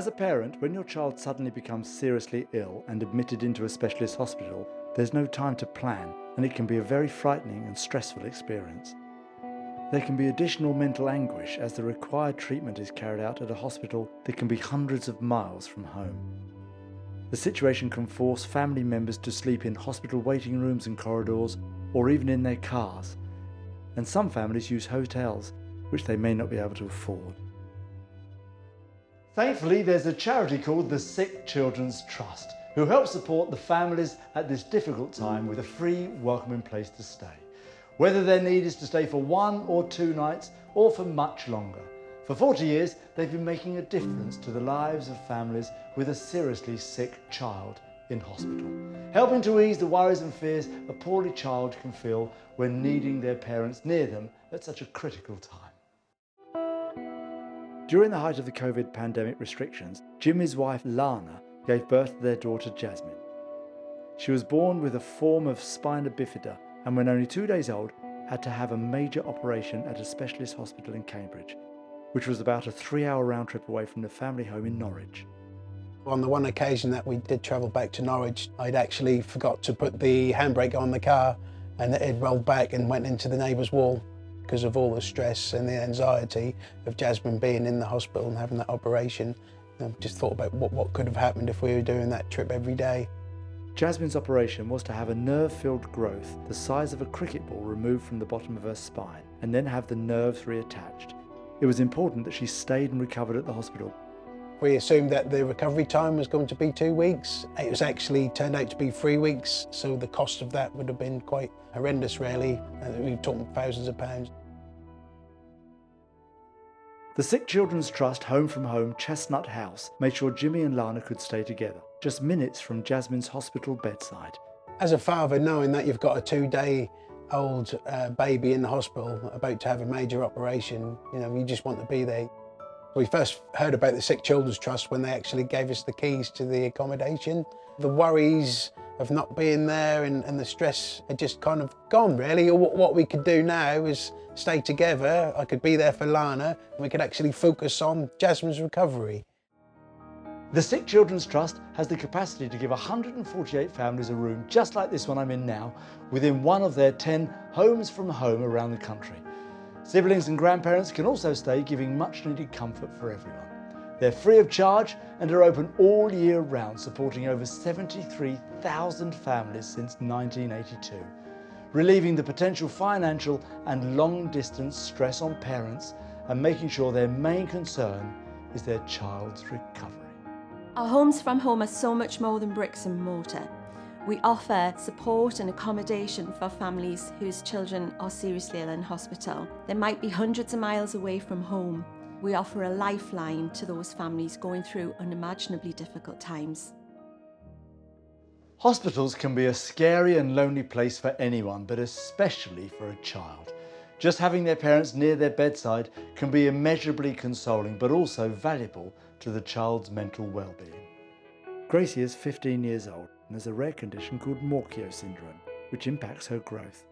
As a parent, when your child suddenly becomes seriously ill and admitted into a specialist hospital, there's no time to plan, and it can be a very frightening and stressful experience. There can be additional mental anguish as the required treatment is carried out at a hospital that can be hundreds of miles from home. The situation can force family members to sleep in hospital waiting rooms and corridors, or even in their cars. And some families use hotels, which they may not be able to afford. Thankfully, there's a charity called the Sick Children's Trust, who helps support the families at this difficult time with a free, welcoming place to stay. Whether their need is to stay for 1 or 2 nights, or for much longer. For 40 years, they've been making a difference to the lives of families with a seriously sick child in hospital, helping to ease the worries and fears a poorly child can feel when needing their parents near them at such a critical time. During the height of the COVID pandemic restrictions, Jimmy's wife Lana gave birth to their daughter Jasmine. She was born with a form of spina bifida and when only 2 days old had to have a major operation at a specialist hospital in Cambridge, which was about a 3-hour round trip away from the family home in Norwich. On the one occasion that we did travel back to Norwich, I'd actually forgot to put the handbrake on the car and it rolled back and went into the neighbour's wall because of all the stress and the anxiety of Jasmine being in the hospital and having that operation. I just thought about what could have happened if we were doing that trip every day. Jasmine's operation was to have a nerve-filled growth the size of a cricket ball removed from the bottom of her spine and then have the nerves reattached. It was important that she stayed and recovered at the hospital. We assumed that the recovery time was going to be 2 weeks. It was actually turned out to be 3 weeks, so the cost of that would have been quite horrendous, really. We're talking thousands of pounds. The Sick Children's Trust Home from Home Chestnut House made sure Jimmy and Lana could stay together, just minutes from Jasmine's hospital bedside. As a father, knowing that you've got a 2-day-old baby in the hospital about to have a major operation, you just want to be there. We first heard about the Sick Children's Trust when they actually gave us the keys to the accommodation. The worries of not being there and the stress had just kind of gone, really. What we could do now is stay together. I could be there for Lana and we could actually focus on Jasmine's recovery. The Sick Children's Trust has the capacity to give 148 families a room just like this one I'm in now, within one of their 10 homes from home around the country. Siblings and grandparents can also stay, giving much needed comfort for everyone. They're free of charge and are open all year round, supporting over 73,000 families since 1982, relieving the potential financial and long-distance stress on parents and making sure their main concern is their child's recovery. Our homes from home are so much more than bricks and mortar. We offer support and accommodation for families whose children are seriously ill in hospital. They might be hundreds of miles away from home. We offer a lifeline to those families going through unimaginably difficult times. Hospitals can be a scary and lonely place for anyone, but especially for a child. Just having their parents near their bedside can be immeasurably consoling, but also valuable to the child's mental well-being. Gracie is 15 years old and has a rare condition called Morquio syndrome, which impacts her growth.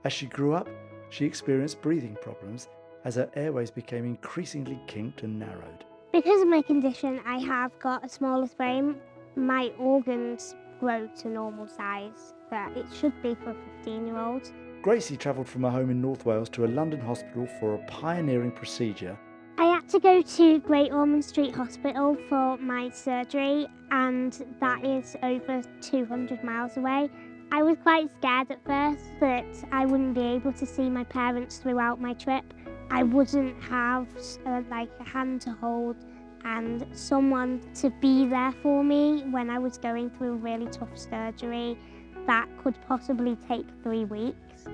As she grew up, she experienced breathing problems as her airways became increasingly kinked and narrowed. Because of my condition, I have got a smaller frame. My organs grow to normal size that it should be for 15-year-olds. Gracie travelled from her home in North Wales to a London hospital for a pioneering procedure. I had to go to Great Ormond Street Hospital for my surgery, and that is over 200 miles away. I was quite scared at first that I wouldn't be able to see my parents throughout my trip. I wouldn't have a hand to hold and someone to be there for me when I was going through a really tough surgery that could possibly take 3 weeks.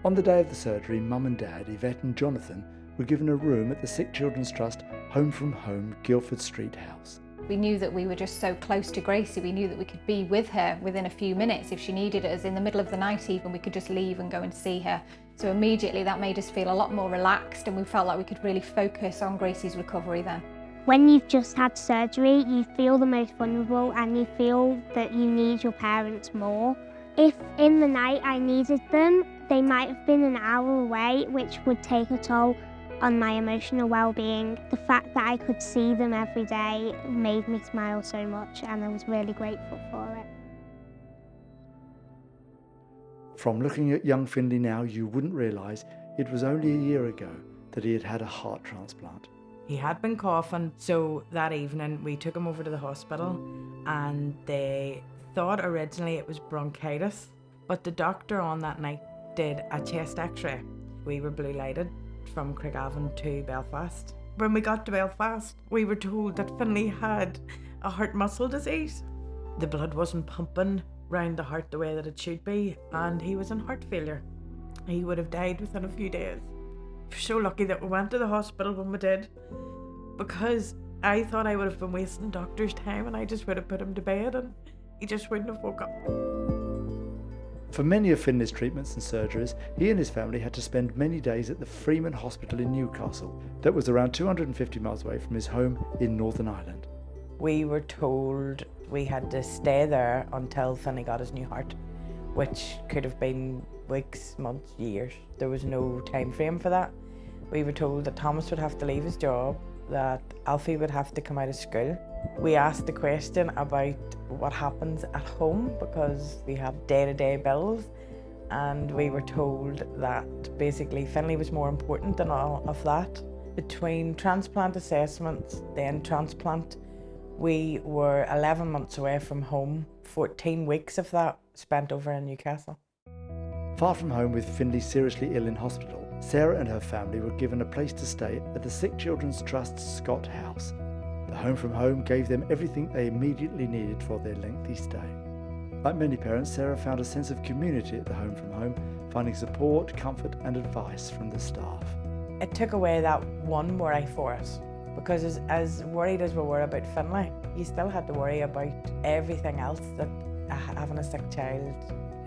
On the day of the surgery, Mum and Dad, Yvette and Jonathan, were given a room at the Sick Children's Trust Home from Home, Guildford Street house. We knew that we were just so close to Gracie. We knew that we could be with her within a few minutes. If she needed us in the middle of the night even, we could just leave and go and see her. So immediately that made us feel a lot more relaxed and we felt like we could really focus on Gracie's recovery then. When you've just had surgery, you feel the most vulnerable and you feel that you need your parents more. If in the night I needed them, they might have been an hour away, which would take a toll on my emotional well-being. The fact that I could see them every day made me smile so much, and I was really grateful for it. From looking at young Finley now, you wouldn't realise it was only a year ago that he had had a heart transplant. He had been coughing, so that evening we took him over to the hospital and they thought originally it was bronchitis, but the doctor on that night did a chest x-ray. We were blue lighted from Craigavon to Belfast. When we got to Belfast, we were told that Finley had a heart muscle disease. The blood wasn't pumping round the heart the way that it should be, and he was in heart failure. He would have died within a few days. We're so lucky that we went to the hospital when we did, because I thought I would have been wasting doctor's time and I just would have put him to bed and he just wouldn't have woke up. For many of Finley's treatments and surgeries, he and his family had to spend many days at the Freeman Hospital in Newcastle, that was around 250 miles away from his home in Northern Ireland. We were told we had to stay there until Finley got his new heart, which could have been weeks, months, years. There was no time frame for that. We were told that Thomas would have to leave his job, that Alfie would have to come out of school. We asked the question about what happens at home because we have day-to-day bills, and we were told that basically Finley was more important than all of that. Between transplant assessments, then transplant, we were 11 months away from home, 14 weeks of that spent over in Newcastle. Far from home with Finley seriously ill in hospital, Sarah and her family were given a place to stay at the Sick Children's Trust's Scott House. The Home from Home gave them everything they immediately needed for their lengthy stay. Like many parents, Sarah found a sense of community at the Home from Home, finding support, comfort and advice from the staff. It took away that one worry for us, because as worried as we were about Finley, you still had to worry about everything else that having a sick child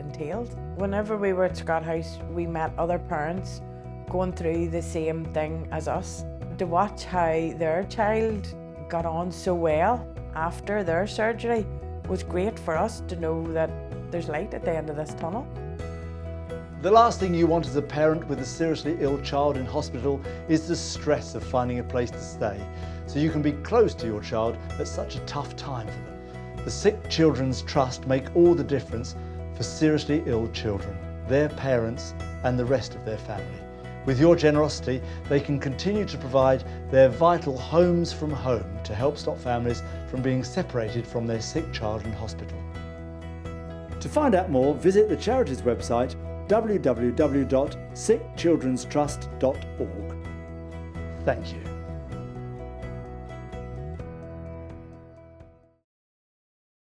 entailed. Whenever we were at Scott House, we met other parents going through the same thing as us. To watch how their child got on so well after their surgery was great for us to know that there's light at the end of this tunnel. The last thing you want as a parent with a seriously ill child in hospital is the stress of finding a place to stay, so you can be close to your child at such a tough time for them. The Sick Children's Trust make all the difference for seriously ill children, their parents and the rest of their family. With your generosity, they can continue to provide their vital homes from home to help stop families from being separated from their sick child in hospital. To find out more, visit the charity's website www.sickchildrenstrust.org. Thank you.